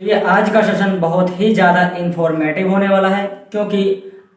ये आज का सेशन बहुत ही ज़्यादा इंफॉर्मेटिव होने वाला है, क्योंकि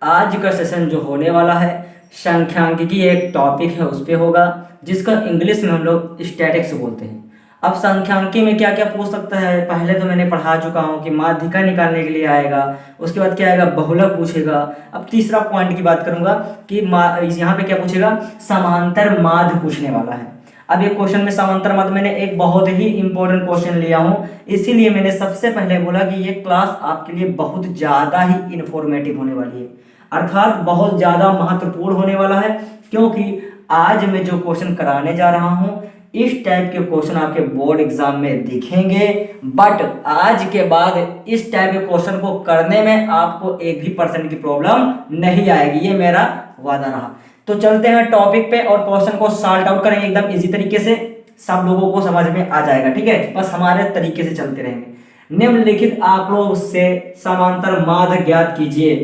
आज का सेशन जो होने वाला है सांख्यिकी एक टॉपिक है उस पे होगा, जिसका इंग्लिश में हम लोग स्टैटिक्स बोलते हैं। अब सांख्यिकी में क्या क्या पूछ सकता है, पहले तो मैंने पढ़ा चुका हूँ कि माध्यिका निकालने के लिए आएगा, उसके बाद क्या आएगा, बहुलक पूछेगा। अब तीसरा पॉइंट की बात करूंगा कि यहाँ पे क्या पूछेगा, समांतर माध्य पूछने वाला है। अब ये क्वेश्चन में समांतर माध्य मैंने एक बहुत ही इंपॉर्टेंट क्वेश्चन लिया हूँ, इसीलिए मैंने सबसे पहले बोला कि ये क्लास आपके लिए बहुत ज़्यादा ही इंफॉर्मेटिव होने वाली है, अर्थात बहुत ज़्यादा महत्वपूर्ण होने वाला है। क्योंकि आज मैं जो क्वेश्चन कराने जा रहा हूँ इस टाइप के क्वेश्चन आपके बोर्ड एग्जाम में दिखेंगे, बट आज के बाद इस टाइप के क्वेश्चन को करने में आपको 1% की प्रॉब्लम नहीं आएगी, ये मेरा वादा रहा। तो चलते हैं टॉपिक पे और क्वेश्चन को सॉल्व आउट करेंगे एकदम इजी तरीके से, सब लोगों को समझ में आ जाएगा। ठीक है, बस हमारे तरीके से चलते रहेंगे। निम्नलिखित आंकड़ों से समांतर माध्य ज्ञात कीजिए।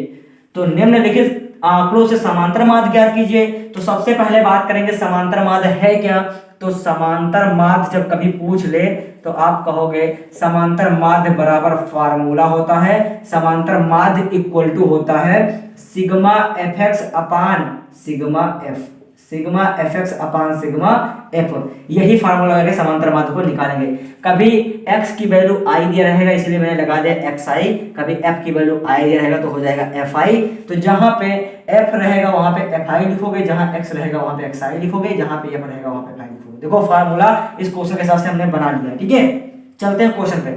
तो निम्नलिखित आंकड़ों से समांतर माध्य ज्ञात कीजिए। तो सबसे पहले बात करेंगे समांतर माध्य है क्या। तो समांतर माध्य जब कभी पूछ ले तो आप कहोगे समांतर माध्य बराबर फार्मूला होता है, समांतर माध्य इक्वल टू होता है सिग्मा एफ एक्स अपान sigma F, sigma F x अपान सिग्मा एफ। यही फार्मूला लगा के समांतर माध्य को निकालेंगे। कभी x की वैल्यू i दिया रहेगा इसलिए मैंने लगा दिया xi, कभी f की वैल्यू i दिया रहेगा तो हो जाएगा fi। तो जहां पे f रहेगा वहां पे fi लिखोगे, जहां x रहेगा वहां पे xi लिखोगे, जहां पे f रहेगा वहां पे fi लिखोगे। देखो फार्मूला इस क्वेश्चन के हिसाब से हमने बना लिया है। ठीक है, चलते हैं क्वेश्चन पे।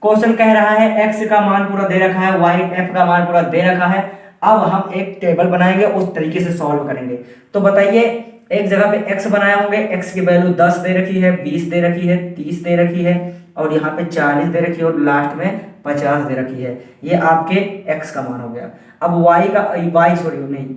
क्वेश्चन कह रहा है x का मान पूरा दे रखा है, y f का मान पूरा दे रखा है। अब हम एक टेबल बनाएंगे, उस तरीके से सॉल्व करेंगे। तो बताइए, एक जगह पे x बनाए होंगे, x की वैल्यू 10 दे रखी है, 20 दे रखी है, 30 दे रखी है और यहाँ पे 40 दे रखी है और लास्ट में 50 दे रखी है। ये आपके x का मान हो गया। अब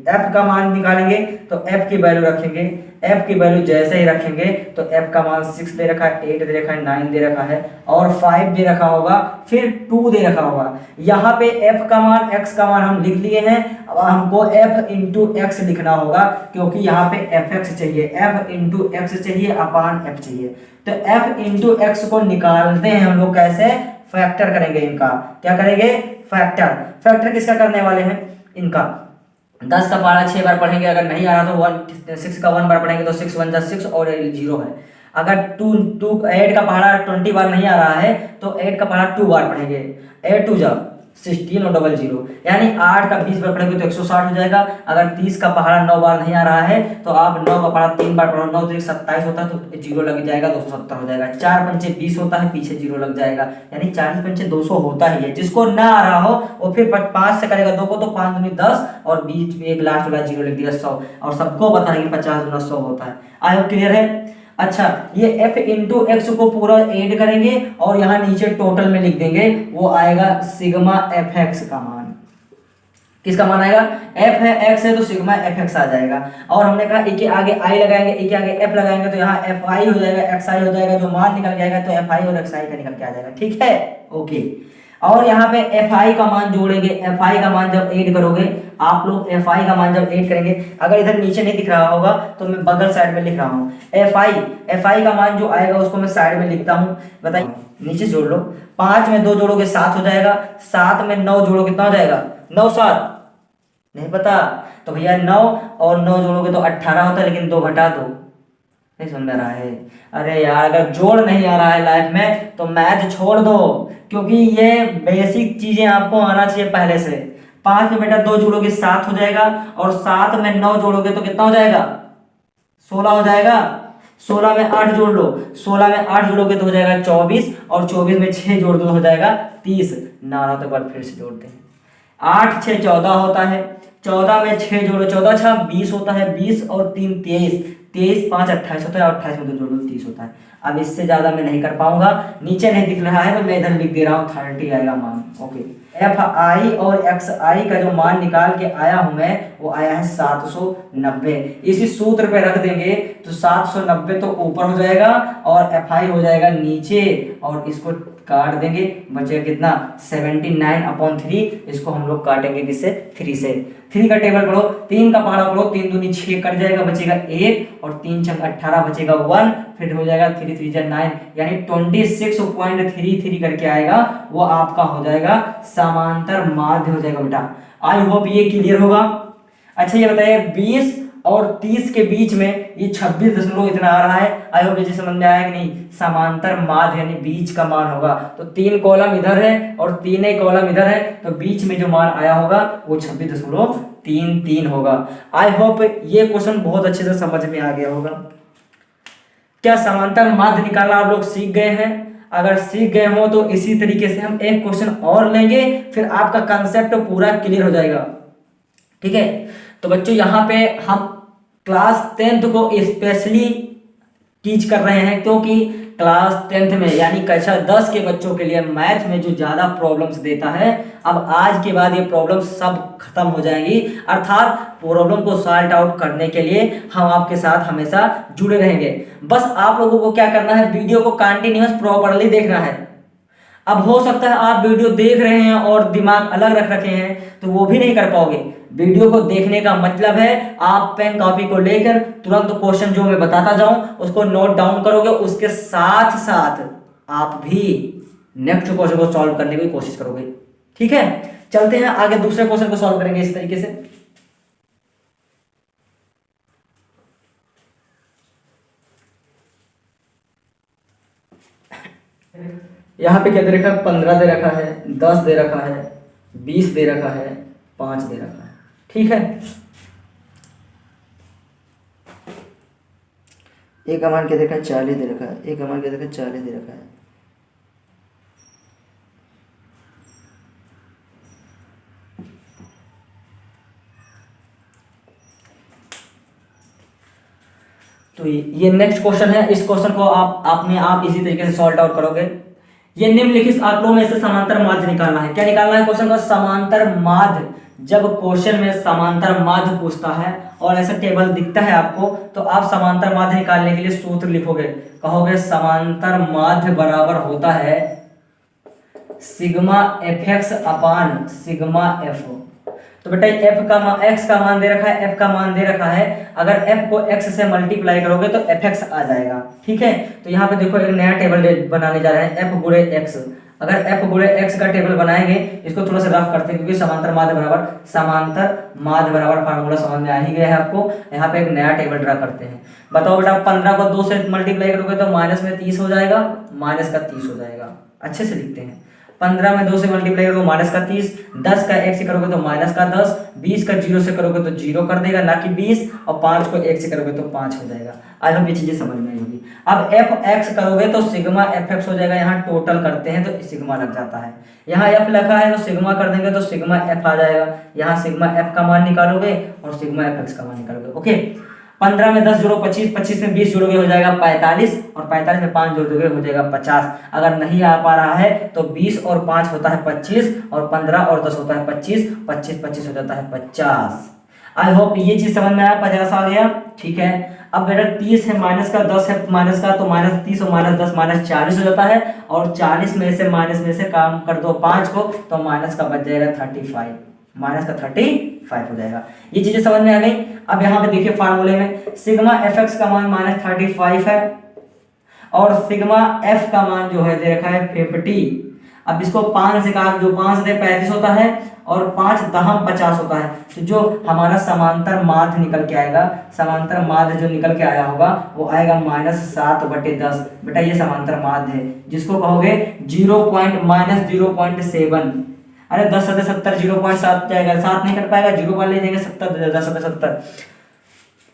f का मान निकालेंगे तो f की वैल्यू रखेंगे, f की वैल्यू जैसे ही रखेंगे तो f का मान 6 दे रखा है, 8 दे रखा है, 9 दे रखा है और 5 दे रखा होगा, फिर 2 दे रखा होगा। यहाँ पे f का मान x का मान हम लिख लिए हैं। अब हमको f इंटू x लिखना होगा, क्योंकि यहाँ पे fx चाहिए, f इंटू x चाहिए अपान f चाहिए। तो f इंटू x को निकालते हैं हम लोग कैसे, फैक्टर करेंगे इनका। क्या करेंगे, फैक्टर। फैक्टर किसका करने वाले हैं, इनका। 10 का पहाड़ा 6 बार पढ़ेंगे, अगर नहीं आ रहा तो 6 का 1 बार पढ़ेंगे तो 6 1 जा 6 और 0 है। अगर 8 का पहाड़ा 20 बार नहीं आ रहा है तो 8 का पहाड़ा 2 बार पढ़ेंगे, 8 2 जा 16 और 00, यानी 8 का 20 बार पढ़ेंगे तो 160 हो जाएगा। अगर 30 का पहाड़ा 9 बार नहीं आ रहा है तो आप 9 का पहाड़ा 3 बार पढ़ो, 9 तो 27 होता है तो 0 लग जाएगा, 270 हो जाएगा। 4 पंचे 20 होता है, पीछे 0 लग जाएगा, यानी 40 पंचे 200 होता ही है। जिसको ना आ रहा हो वो फिर 5 से करेगा 2 को तो 5 दूनी 10 और बीच में एक लास्ट वाला 0 लिख दिया 100, और सबको पता है कि 50 गुना 100 होता है। आई होप क्लियर है। अच्छा, ये f इंटू एक्स को पूरा ऐड करेंगे और यहाँ नीचे टोटल में लिख देंगे, वो आएगा सिग्मा एफ एक्स का मान। किसका मान आएगा, f है x है तो सिग्मा एफ एक्स आ जाएगा। और हमने कहा ए के आगे i लगाएंगे, ए के आगे f लगाएंगे तो यहाँ fi हो जाएगा, xi हो जाएगा, जो मान निकल के आएगा तो fi और xi का निकल के आ जाएगा। ठीक है, ओके। और यहाँ पे fi का मान जोड़ेंगे, fi का मान जब ऐड करोगे आप लोग, fi का मान जब ऐड करेंगे, अगर इधर नीचे नहीं दिख रहा होगा तो मैं बगल साइड में लिख रहा हूँ। fi का मान जो आएगा उसको मैं साइड में लिखता हूँ, बताइए नीचे जोड़ लो। 5 में 2 जोड़ोगे 7 हो जाएगा, 7 में 9 जोड़ो कितना हो जाएगा, 9 7 नहीं पता तो भैया 9 और 9 जोड़ोगे तो 18 होता है, लेकिन 2 घटा दो, नहीं समझ में रहा है। अरे यार, अगर जोड़ नहीं आ रहा है लाइफ में तो मैथ छोड़ दो, क्योंकि ये बेसिक चीजें आपको आना चाहिए पहले से। 5 में बेटा 2 जोड़ोगे 7 हो जाएगा और 7 में 9 जोड़ोगे तो कितना हो जाएगा, 16 हो जाएगा। 16 में 8 जोड़ लो, 16 में 8 जोड़ोगे तो हो जाएगा 24 और 24 में 6 जोड़ दो तो हो जाएगा 30। ना रहा तो एक बार फिर से जोड़ते हैं। 8 6 14 होता है, 14 में 6 जोड़ो, 14 6 20 होता है, 20 और 3 23, 23 5 28 होता है और 28 में 2 जोड़ो 30 होता है। अब इससे ज्यादा मैं नहीं कर पाऊंगा, नीचे नहीं दिख रहा है तो मैं इधर लिख दे रहा हूँ 30 आएगा मान। ओके, एफ आई और एक्स आई का जो मान निकाल के आया हूं मैं वो आया है 790। इसी सूत्र पे रख देंगे तो 790 तो ऊपर हो जाएगा और एफ आई हो जाएगा नीचे, और इसको काट देंगे, बचेगा कितना 79/3। इसको हम लोग काटेंगे किससे 3 से। 3 का टेबल पढ़ो, 3 का पहाड़ा पढ़ो, 3 दूनी 6 कट जाएगा, बचेगा 1 और 3 छंग 18 बचेगा 1, फिर हो जाएगा 3 3 जा 9 यानी 26.33 करके आएगा, वो आपका हो जाएगा समांतर माध्य हो जाएगा बेटा। आई होप ये क्लियर होगा। अच्छा ये बताइए 20 और 30 के बीच में ये 26 दशमलव इतना आ रहा है, आई होप ये समझ में आया कि नहीं। समांतर माध्य यानी बीच का मान होगा, तो 3 कॉलम इधर है और 3 कॉलम इधर है, तो बीच में जो मान आया होगा वो 26.33 होगा। आई होप ये क्वेश्चन बहुत अच्छे से समझ में आ गया होगा। क्या समांतर माध्य निकालना आप लोग सीख गए हैं? अगर सीख गए हो तो इसी तरीके से हम एक क्वेश्चन और लेंगे, फिर आपका कंसेप्ट पूरा क्लियर हो जाएगा। ठीक है, तो बच्चों यहाँ पे हम क्लास 10th को स्पेशली टीच कर रहे हैं, क्योंकि क्लास 10th में यानी कक्षा 10 के बच्चों के लिए मैथ में जो ज़्यादा प्रॉब्लम्स देता है, अब आज के बाद ये प्रॉब्लम सब खत्म हो जाएंगी, अर्थात प्रॉब्लम को सॉल्व आउट करने के लिए हम आपके साथ हमेशा जुड़े रहेंगे। बस आप लोगों को क्या करना है, वीडियो को कंटिन्यूअस प्रॉपरली देखना है। अब हो सकता है आप वीडियो देख रहे हैं और दिमाग अलग रख रखे हैं, तो वो भी नहीं कर पाओगे। वीडियो को देखने का मतलब है आप पेन कॉपी को लेकर तुरंत क्वेश्चन जो मैं बताता जाऊं उसको नोट डाउन करोगे, उसके साथ साथ आप भी नेक्स्ट क्वेश्चन को सॉल्व करने की कोशिश करोगे। ठीक है, चलते हैं आगे, दूसरे क्वेश्चन को सॉल्व करेंगे इस तरीके से। यहाँ पे क्या दे रखा है, 15 दे रखा है, 10 दे रखा है, 20 दे रखा है, 5 दे रखा है। ठीक है, एक का मान क्या देखा है 40 दे रखा है, एक का मान क्या देखा है 40 दे रखा है। तो ये नेक्स्ट क्वेश्चन है, इस क्वेश्चन को आप इसी तरीके से सॉल्व आउट करोगे। ये निम्नलिखित आंकड़ों में से समांतर माध्य निकालना है। क्या निकालना है क्वेश्चन का, समांतर माध्य। जब क्वेश्चन में समांतर माध्य पूछता है और ऐसा टेबल दिखता है आपको, तो आप समांतर माध्य निकालने के लिए सूत्र लिखोगे, कहोगे समांतर माध्य बराबर होता है सिग्मा fx अपान सिग्मा f। तो बेटा f का मान x का मान दे रखा है, f का मान दे रखा है, अगर f को x से मल्टीप्लाई करोगे तो fx आ जाएगा। ठीक है, तो यहाँ पे देखो एक नया टेबल बनाने जा रहे हैं, f गुणे x। अगर f गुणे x का टेबल बनाएंगे, इसको थोड़ा सा रफ करते हैं क्योंकि समांतर माध्य बराबर फार्मूला समझ में आ ही गया है आपको। यहाँ पे एक नया टेबल ड्रा करते हैं। बताओ बेटा 15 को 2 से मल्टीप्लाई करोगे तो माइनस में 30 हो जाएगा, माइनस का 30 हो जाएगा। अच्छे से लिखते हैं, 15 में 2 से मल्टीप्लाई करोगे माइनस का 30, 10 का 1 से करोगे तो माइनस का 10, 20 का 0 से करोगे तो 0 कर देगा ना कि 20, और 5 को 1 से करोगे तो 5 हो जाएगा। आज हम ये चीजें समझ में आई होगी। अब fx करोगे तो सिग्मा fx हो जाएगा, यहाँ टोटल करते हैं तो सिग्मा लग जाता है, यहाँ f लिखा है तो सिग्मा कर देंगे तो सिग्मा f आ जाएगा। यहाँ सिग्मा f का मान निकालोगे और सिग्मा fx का मान निकालोगे। ओके, 15 में 10 जोड़ो 25, 25 में 20 जोड़ोगे हो जाएगा 45, और 45 में 5 जोड़ दोगे हो जाएगा 50। अगर नहीं आ पा रहा है तो 20 और 5 होता है 25, और 15 और 10 होता है 25, 25 25 हो जाता है 50। आई होप ये चीज समझ में आया, 50 आ गया। ठीक है, अब बेटा 30 है, माइनस का 10 है, माइनस का तो माइनस 30 और माइनस 10 माइनस 40 हो जाता है, और 40 में से माइनस में से काम कर दो 5 को तो माइनस का बच जाएगा 35, माइनस का 35 हो जाएगा। ये चीजें समझ में आ गई। अब यहाँ पे देखिए फार्मूले में सिग्मा fx का मान माइनस 35 है, और सिग्मा f का मान जो है दे रखा है 50। अब इसको 5 से काट दो, 5 से 35 होता है और 5 दहम 50 होता है, तो जो हमारा समांतर माध्य निकल के आएगा, समांतर माध्य जो निकल के आया होगा वो आएगा -7/10। बेटा ये समांतर माध्य है, जिसको कहोगे 0.-0.7। अरे 10 7 70, 0.7 जाएगा, 7 नहीं कट पाएगा, 0 ले देंगे 70, 10 70।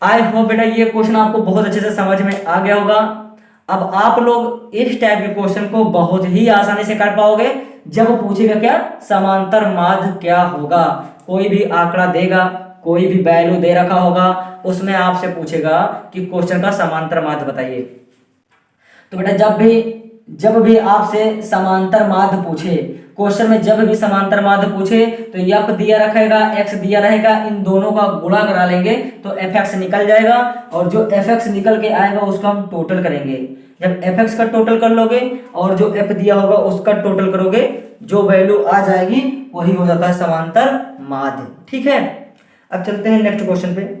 आई होप बेटा ये क्वेश्चन आपको बहुत अच्छे से समझ में आ गया होगा। अब आप लोग इस टाइप के क्वेश्चन को बहुत ही आसानी से कर पाओगे जब पूछेगा क्या, समांतर माध्य क्या होगा। कोई भी आंकड़ा देगा, कोई भी वैल्यू दे रखा होगा, उसमें आपसे पूछेगा कि क्वेश्चन का समांतर माध्य बताइए। तो बेटा जब भी आपसे समांतर माध्य पूछे, क्वेश्चन में जब भी समांतर माध्य पूछे तो f दिया रखेगा, x दिया रहेगा, इन दोनों का गुणा करा लेंगे तो fx निकल जाएगा, और जो fx निकल के आएगा उसको हम टोटल करेंगे। जब एफ एक्स का टोटल कर लोगे और जो एफ दिया होगा उसका टोटल करोगे, जो वैल्यू आ जाएगी वही हो जाता है समांतर माध्य। ठीक है, अब चलते हैं नेक्स्ट क्वेश्चन पे।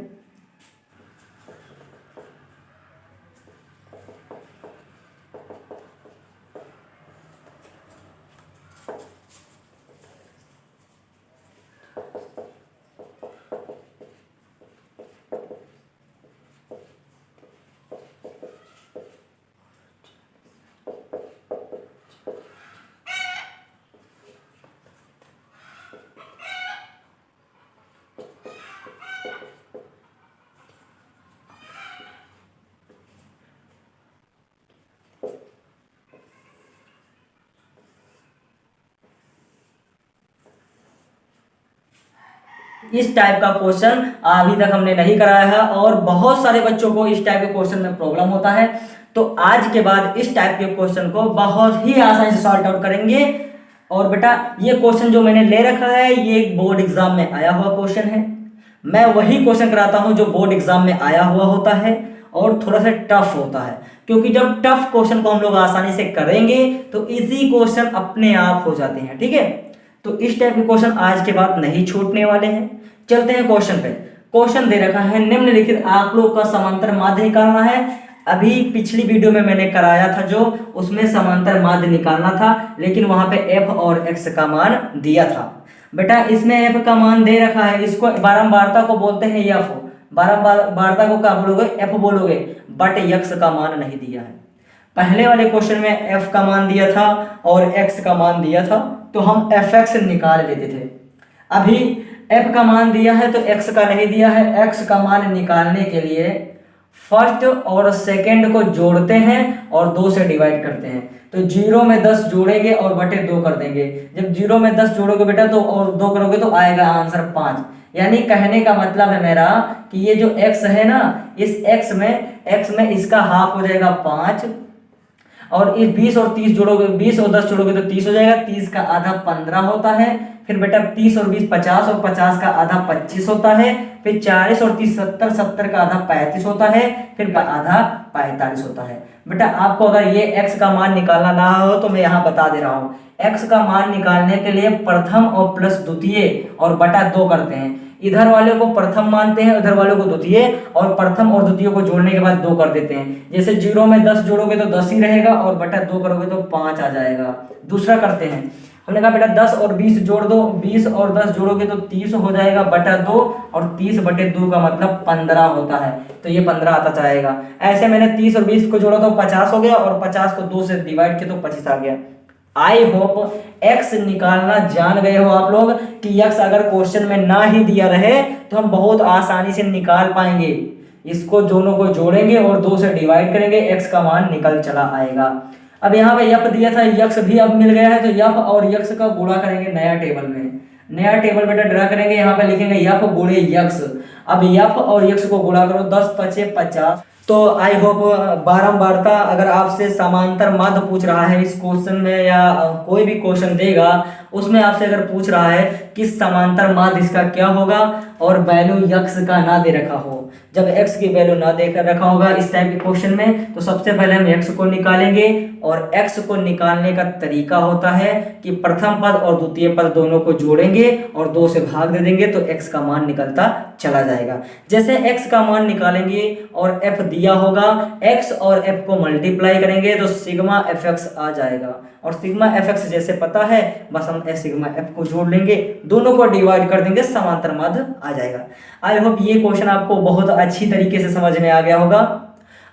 इस टाइप का क्वेश्चन अभी तक हमने नहीं कराया है और बहुत सारे बच्चों को इस टाइप के क्वेश्चन में प्रॉब्लम होता है। तो आज के बाद इस टाइप के क्वेश्चन को बहुत ही आसानी से सॉल्व आउट करेंगे। और बेटा ये क्वेश्चन जो मैंने ले रखा है ये एक बोर्ड एग्जाम में आया हुआ क्वेश्चन है। मैं वही क्वेश्चन कराता हूं जो बोर्ड एग्जाम में आया हुआ होता है और थोड़ा सा टफ होता है, क्योंकि जब टफ क्वेश्चन को हम लोग आसानी से करेंगे तो इजी क्वेश्चन अपने आप हो जाते हैं। ठीक है, तो इस टाइप के क्वेश्चन आज के बाद नहीं छूटने वाले हैं। चलते हैं क्वेश्चन पे। क्वेश्चन दे रखा है निम्नलिखित आंकड़ों का समांतर माध्य निकालना है। अभी पिछली वीडियो में मैंने कराया था जो, उसमें समांतर माध्य निकालना था, लेकिन वहां पे f और x का मान दिया था। बेटा इसमें f का मान दे रखा है, इसको बारंबारता को बोलते हैं f, बारंबारता को क्या बोलोगे, f बोलोगे, बट x का मान नहीं दिया है। पहले वाले क्वेश्चन में f का मान दिया था और x का मान दिया था, तो हम fx निकाल लेते थे। अभी f का मान दिया है तो x का नहीं दिया है। x का मान निकालने के लिए फर्स्ट और सेकंड को जोड़ते हैं और 2 से डिवाइड करते हैं। तो 0 में 10 जोड़ेंगे और बटे 2 कर देंगे। जब 0 में 10 जोड़ोगे बेटा तो और 2 करोगे तो आएगा आंसर 5। यानी कहने का मतलब है मेरा कि ये जो x है ना, इस x में इसका हाफ हो जाएगा 5, और इस 20 और 30 जोड़ोगे, 20 और 10 जोड़ोगे तो 30 हो जाएगा। 30 का आधा 15 होता है। फिर बेटा 30 और 20 50, और 50 का आधा 25 होता है। फिर 40 और 30 70, 70 का आधा 35 होता है। फिर आधा 45 होता है। बेटा आपको अगर ये x का मान निकालना ना हो तो मैं यहाँ बता दे रहा हूँ। x का मान निकालने के लिए प्रथम और प्लस द्वितीय और बटा 2 करते हैं। इधर वाले को प्रथम मानते हैं, उधर वाले को द्वितीय, और प्रथम और द्वितीय को जोड़ने के बाद 2 कर देते हैं। जैसे 0 में 10 जोड़ोगे तो 10 ही रहेगा और बटा 2 करोगे तो 5 आ जाएगा। दूसरा करते हैं, हमने कहा बेटा 10 और 20 जोड़ दो, 20 और 10 जोड़ोगे तो 30 हो जाएगा बटा 2, और 30 बटे 2 का मतलब 15 होता है, तो ये 15 आता जाएगा। ऐसे मैंने 30 और 20 को जोड़ा तो 50 हो गया, और 50 को 2 से डिवाइड किया तो 25 आ गया। आई होप x निकालना जान गए हो आप लोग कि x अगर क्वेश्चन में ना ही दिया रहे तो हम बहुत आसानी से निकाल पाएंगे। इसको दोनों को जोड़ेंगे और 2 से डिवाइड करेंगे, x का मान निकल चला आएगा। अब यहाँ पे f दिया था, x भी अब मिल गया है, तो f और x का गुणा करेंगे नया टेबल में। नया टेबल बेटा ड्रा करेंगे, यहाँ पे लिखेंगे f गुणे x। अब f और x को गुणा करो, 10 पचे 50। तो आई होप बारंबारता अगर आपसे समांतर माध्य पूछ रहा है इस क्वेश्चन में, या कोई भी क्वेश्चन देगा उसमें आपसे अगर पूछ रहा है कि समांतर माध्य इसका क्या होगा, और वैल्यू x का ना दे रखा हो, जब x की वैल्यू ना देकर रखा होगा इस टाइप के क्वेश्चन में, तो सबसे पहले हम x को निकालेंगे। और x को निकालने का तरीका होता है कि प्रथम पद और द्वितीय पद दोनों को जोड़ेंगे और 2 से भाग दे देंगे, तो x का मान निकलता चला जाएगा। जैसे x का मान निकालेंगे और f दिया होगा, x और f को मल्टीप्लाई करेंगे तो सिग्मा fx आ जाएगा। और सिग्मा fx जैसे पता है, बस हम सिग्मा f को जोड़ लेंगे, दोनों को डिवाइड कर देंगे, समांतर माध्य आ जाएगा। आई होप ये क्वेश्चन आपको बहुत अच्छी तरीके से समझ में आ गया होगा।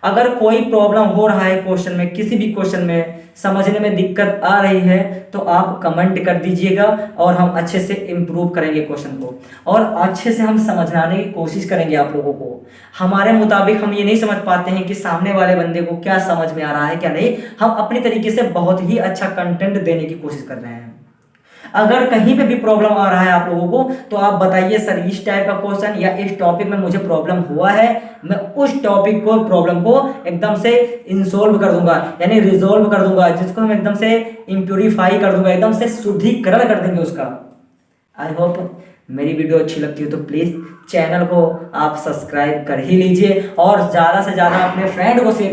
अगर कोई प्रॉब्लम हो रहा है क्वेश्चन में, किसी भी क्वेश्चन में समझने में दिक्कत आ रही है, तो आप कमेंट कर दीजिएगा और हम अच्छे से इम्प्रूव करेंगे क्वेश्चन को, और अच्छे से हम समझाने की कोशिश करेंगे आप लोगों को। हमारे मुताबिक हम ये नहीं समझ पाते हैं कि सामने वाले बंदे को क्या समझ में आ रहा है क्या नहीं। हम अपनी तरीके से बहुत ही अच्छा कंटेंट देने की कोशिश कर रहे हैं। अगर कहीं पे भी प्रॉब्लम आ रहा है आप लोगों को, तो आप बताइए सर इस टाइप का क्वेश्चन या इस टॉपिक में मुझे प्रॉब्लम हुआ है, मैं उस टॉपिक को प्रॉब्लम को एकदम से इंसॉल्व कर दूंगा, यानी रिजोल्व कर दूंगा, जिसको हम एकदम से इम्प्यूरिफाई कर दूंगा, एकदम से शुद्धिकरण कर देंगे उसका। आई होप मेरी वीडियो अच्छी लगती हो तो प्लीज चैनल को आप सब्सक्राइब कर ही लीजिए, और ज्यादा से ज्यादा अपने फ्रेंड को शेयर